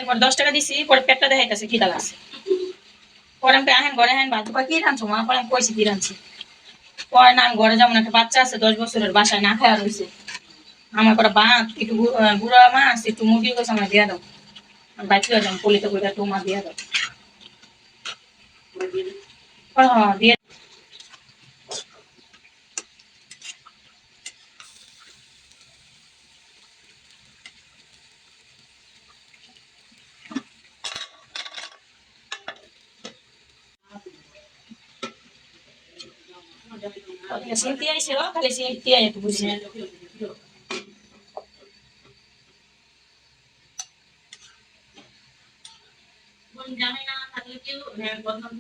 পরে 10 টাকা দিছি, পরে পেটটা দেখাইতেছে খিদা লাগছে। পরে আমি আহেন ঘরে আহেন ভাত কি রাঁধছো মা? পরে আমি কইছি কি রাঁধছি। পরে না আমি ঘরে যেমন একটা বাচ্চা আছে 10 বছরের, বাসায় না খাওয়া রয়েছে। আমার পরে ভাত একটু গুঁড়া মাছ একটু মুরগির গোছ আমার দিয়া দাও, বাচ্চা যাম পলিতে করে তোমার দিয়া দাও। হ্যাঁ দিয়ে সিমটি আইসে খালি সিমটি আই একটু বুঝি জানি না থাকলে কেউ বদনাম